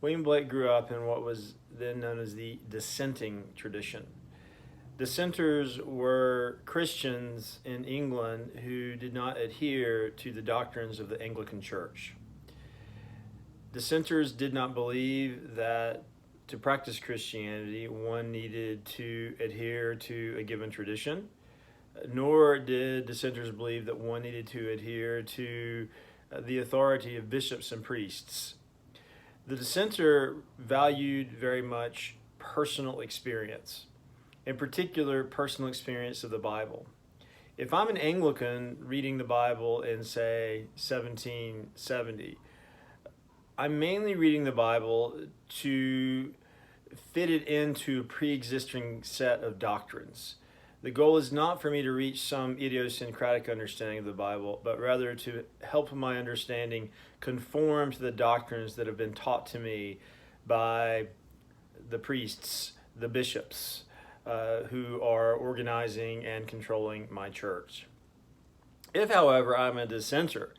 William Blake grew up in what was then known as the Dissenting tradition. Dissenters were Christians in England who did not adhere to the doctrines of the Anglican Church. Dissenters did not believe that to practice Christianity, one needed to adhere to a given tradition, nor did dissenters believe that one needed to adhere to the authority of bishops and priests. The dissenter valued very much personal experience, in particular, personal experience of the Bible. If I'm an Anglican reading the Bible in, say, 1770, I'm mainly reading the Bible to fit it into a pre-existing set of doctrines. The goal is not for me to reach some idiosyncratic understanding of the Bible, but rather to help my understanding conform to the doctrines that have been taught to me by the priests, the bishops, who are organizing and controlling my church. If, however, I'm a dissenter,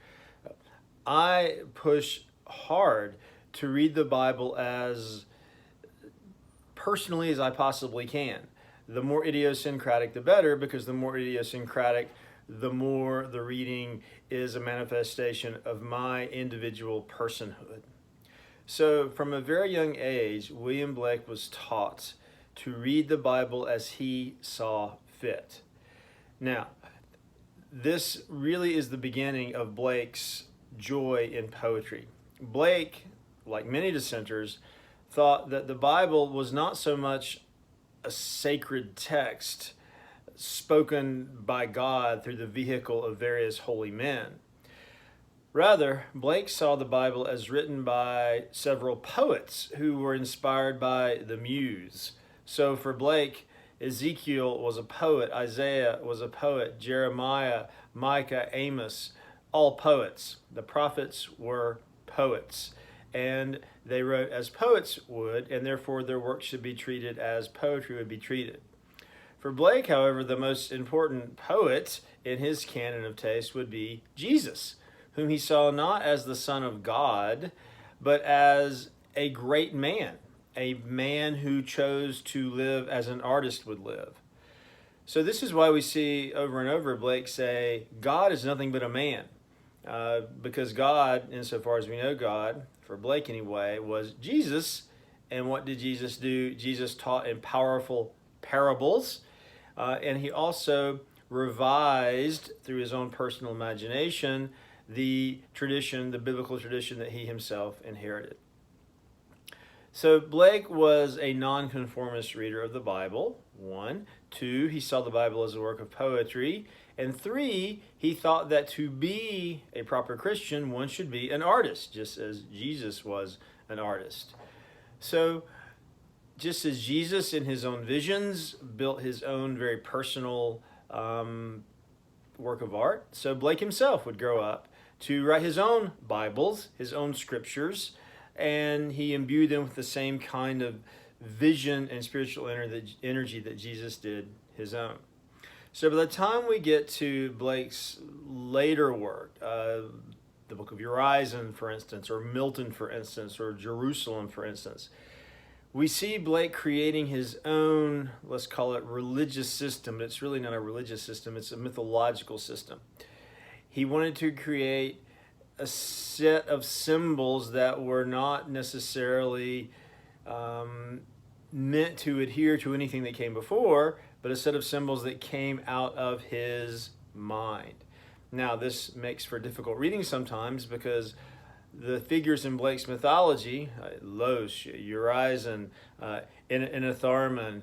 I push hard to read the Bible as personally as I possibly can. The more idiosyncratic, the better, because the more idiosyncratic, the more the reading is a manifestation of my individual personhood. So from a very young age, William Blake was taught to read the Bible as he saw fit. Now, this really is the beginning of Blake's joy in poetry. Blake, like many dissenters, thought that the Bible was not so much a sacred text spoken by God through the vehicle of various holy men. Rather, Blake saw the Bible as written by several poets who were inspired by the muse. So for Blake, Ezekiel was a poet, Isaiah was a poet, Jeremiah, Micah, Amos, all poets. The prophets were poets, and they wrote as poets would, and therefore their work should be treated as poetry would be treated. For Blake, however, the most important poet in his canon of taste would be Jesus, whom he saw not as the Son of God, but as a great man, a man who chose to live as an artist would live. So this is why we see over and over Blake say, God is nothing but a man. Because God, insofar as we know God, for Blake anyway, was Jesus. And what did Jesus do? Jesus taught in powerful parables. And he also revised through his own personal imagination the tradition, the biblical tradition that he himself inherited. So Blake was a nonconformist reader of the Bible, 1. 2, he saw the Bible as a work of poetry. And 3, he thought that to be a proper Christian, one should be an artist, just as Jesus was an artist. So just as Jesus in his own visions built his own very personal work of art, so Blake himself would grow up to write his own Bibles, his own scriptures, and he imbued them with the same kind of vision and spiritual energy that Jesus did his own. So by the time we get to Blake's later work, the Book of Urizen, for instance, or Milton, for instance, or Jerusalem, for instance, we see Blake creating his own, let's call it religious system, but it's really not a religious system, it's a mythological system. He wanted to create a set of symbols that were not necessarily meant to adhere to anything that came before, but a set of symbols that came out of his mind. Now, this makes for difficult reading sometimes because the figures in Blake's mythology, Los, Urizen, Enitharmon,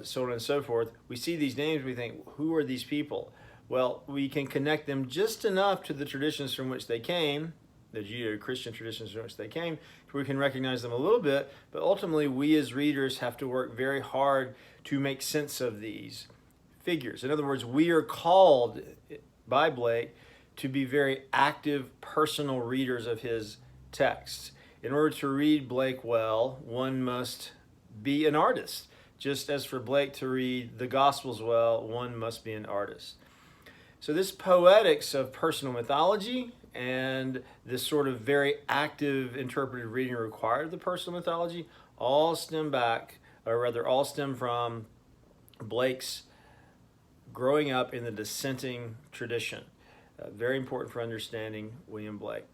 so on and so forth, we see these names, we think, who are these people? Well, we can connect them just enough to the traditions from which they came, the Judeo-Christian traditions from which they came, we can recognize them a little bit, but ultimately we as readers have to work very hard to make sense of these figures. In other words, we are called by Blake to be very active, personal readers of his texts. In order to read Blake well, one must be an artist. Just as for Blake to read the Gospels well, one must be an artist. So this poetics of personal mythology and this sort of very active interpretive reading required of the personal mythology all stem back, or rather all stem from Blake's growing up in the dissenting tradition. Very important for understanding William Blake.